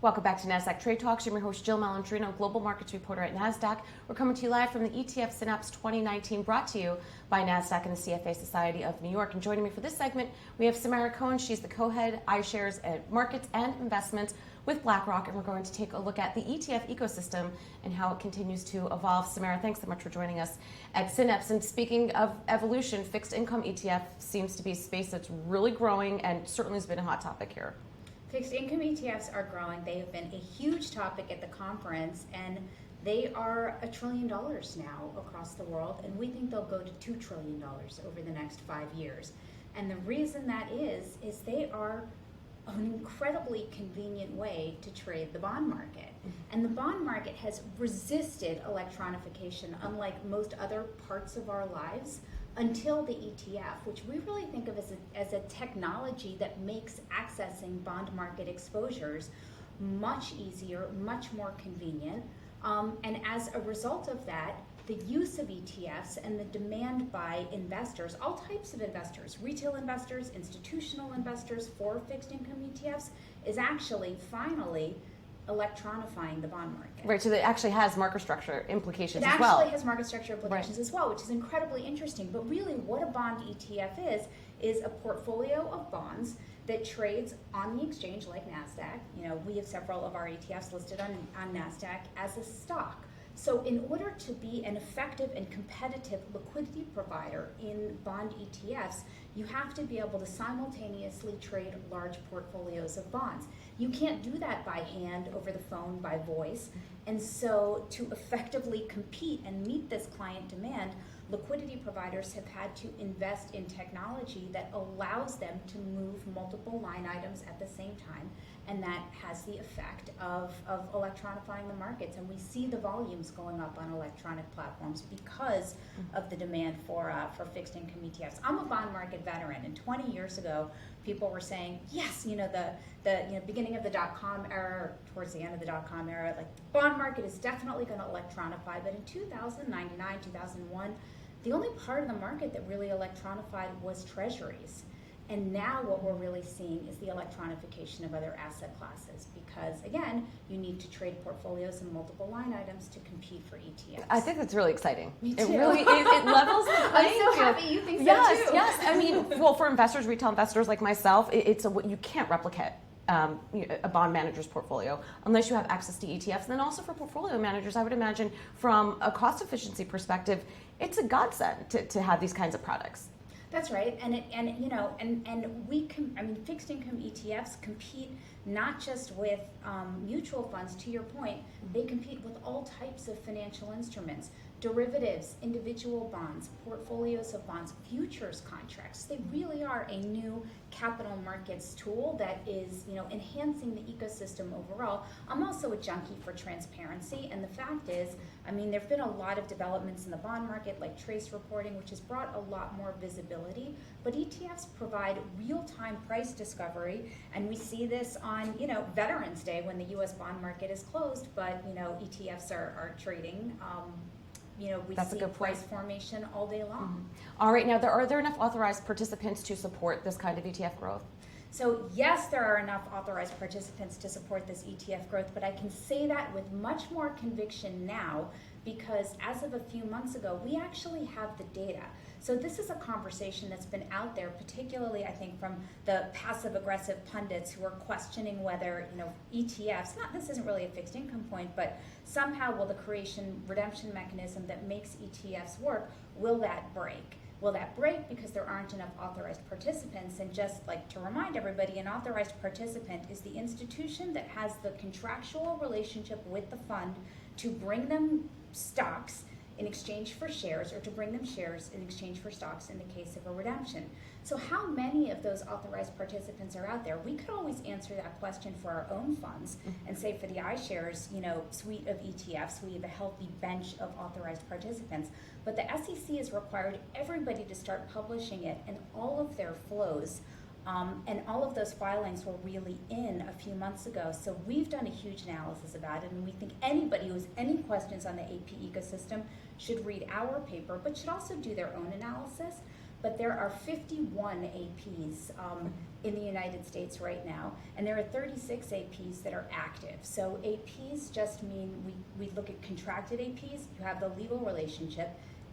Welcome back to Nasdaq Trade Talks. I'm your host, Jill Malandrino, Global Markets Reporter at Nasdaq. We're coming to you live from the ETF Synapse 2019, brought to you by Nasdaq and the CFA Society of New York. And joining me for this segment, we have Samara Cohen. She's the co-head iShares at Markets and Investments with BlackRock, and we're going to take a look at the ETF ecosystem and how it continues to evolve. Samara, thanks so much for joining us at Synapse. And speaking of evolution, fixed income ETF seems to be a space that's really growing and certainly has been a hot topic here. Fixed income ETFs are growing. They have been a huge topic at the conference, and they are $1 trillion now across the world, and we think they'll go to $2 trillion over the next 5 years. And the reason that is they are an incredibly convenient way to trade the bond market. And the bond market has resisted electronification, unlike most other parts of our lives, until the ETF, which we really think of as a technology that makes accessing bond market exposures much easier, much more convenient. And as a result of that, the use of ETFs and the demand by investors, all types of investors, retail investors, institutional investors for fixed income ETFs, is actually finally electronifying the bond market. Right, so it actually has market structure implications as well. It actually has market structure implications as well, which is incredibly interesting. But really what a bond ETF is a portfolio of bonds that trades on the exchange like Nasdaq. You know, we have several of our ETFs listed on Nasdaq as a stock. So in order to be an effective and competitive liquidity provider in bond ETFs, you have to be able to simultaneously trade large portfolios of bonds. You can't do that by hand, over the phone, by voice. And so to effectively compete and meet this client demand, liquidity providers have had to invest in technology that allows them to move multiple line items at the same time, and that has the effect of electronifying the markets. And we see the volumes going up on electronic platforms because of the demand for fixed income ETFs. I'm a bond market veteran, and 20 years ago, people were saying, yes, the beginning of the dot-com era, towards the end of the dot-com era, like the bond market is definitely going to electronify. But in 2009, 2001, the only part of the market that really electronified was treasuries. And now what we're really seeing is the electronification of other asset classes, because again, you need to trade portfolios and multiple line items to compete for ETFs. I think that's really exciting. Me too. It really it levels the playing field. I'm so happy you think so yes, too. Yes, I mean, well, for investors, retail investors like myself, it's you can't replicate a bond manager's portfolio unless you have access to ETFs. And then also for portfolio managers, I would imagine from a cost efficiency perspective, it's a godsend to have these kinds of products. That's right, fixed income ETFs compete not just with mutual funds. To your point, they compete with all types of financial instruments, derivatives, individual bonds, portfolios of bonds, futures contracts. They really are a new capital markets tool that is, enhancing the ecosystem overall. I'm also a junkie for transparency, and the fact is, there've been a lot of developments in the bond market, like trace reporting, which has brought a lot more visibility. But ETFs provide real-time price discovery, and we see this on, Veterans Day when the U.S. bond market is closed, but ETFs are trading. We That's see a good price point. Formation all day long. All right, now are there enough authorized participants to support this kind of ETF growth? So yes, there are enough authorized participants to support this ETF growth, but I can say that with much more conviction now, because as of a few months ago, we actually have the data. So this is a conversation that's been out there, particularly I think from the passive-aggressive pundits who are questioning whether ETFs, this isn't really a fixed income point, but somehow will the redemption mechanism that makes ETFs work, will that break? Will that break because there aren't enough authorized participants? And just like to remind everybody, an authorized participant is the institution that has the contractual relationship with the fund to bring them stocks in exchange for shares, or to bring them shares in exchange for stocks in the case of a redemption. So how many of those authorized participants are out there? We could always answer that question for our own funds and say for the iShares, suite of ETFs, we have a healthy bench of authorized participants. But the SEC has required everybody to start publishing it, and all of their flows and all of those filings were really in a few months ago. So we've done a huge analysis about it, and we think anybody who has any questions on the AP ecosystem should read our paper, but should also do their own analysis. but there are 51 APs in the United States right now, and there are 36 APs that are active. So APs just mean we look at contracted APs, you have the legal relationship.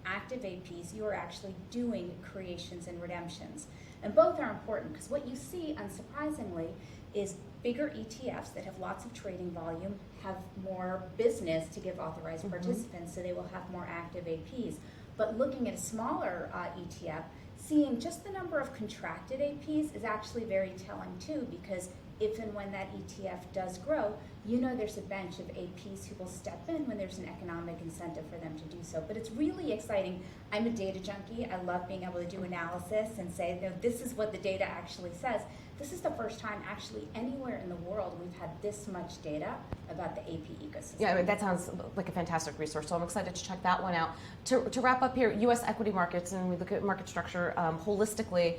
Active APs, you are actually doing creations and redemptions. And both are important because what you see, unsurprisingly, is bigger ETFs that have lots of trading volume have more business to give authorized participants, so they will have more active APs. But looking at a smaller ETF, seeing just the number of contracted APs is actually very telling too, because if and when that ETF does grow, you know there's a bench of APs who will step in when there's an economic incentive for them to do so. But it's really exciting. I'm a data junkie. I love being able to do analysis and say, no, this is what the data actually says. This is the first time actually anywhere in the world we've had this much data about the AP ecosystem. Yeah, I mean, that sounds like a fantastic resource, so I'm excited to check that one out. To wrap up here, U.S. equity markets, and we look at market structure holistically,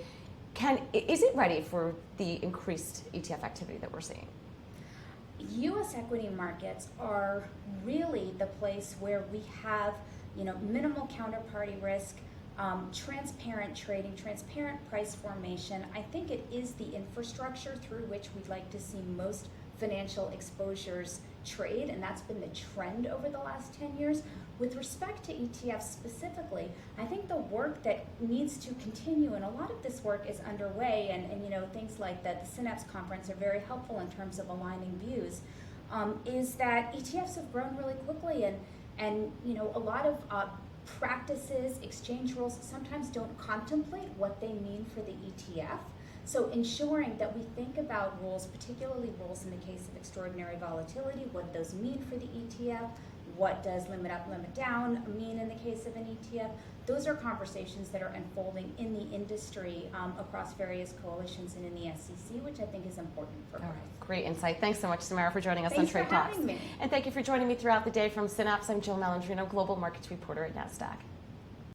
is it ready for the increased ETF activity that we're seeing? U.S. equity markets are really the place where we have, minimal counterparty risk, transparent trading, transparent price formation. I think it is the infrastructure through which we'd like to see most financial exposures trade, and that's been the trend over the last 10 years. With respect to ETFs specifically, I think the work that needs to continue, and a lot of this work is underway, and things like the Synapse conference are very helpful in terms of aligning views, is that ETFs have grown really quickly, and a lot of practices, exchange rules sometimes don't contemplate what they mean for the ETF. So ensuring that we think about rules, particularly rules in the case of extraordinary volatility, what those mean for the ETF, what does limit up, limit down mean in the case of an ETF, those are conversations that are unfolding in the industry across various coalitions and in the SEC, which I think is important for growth. Great insight. Thanks so much, Samara, for joining us Thanks on Trade for having Talks. me. And thank you for joining me throughout the day from Synapse. I'm Jill Malandrino, Global Markets Reporter at Nasdaq.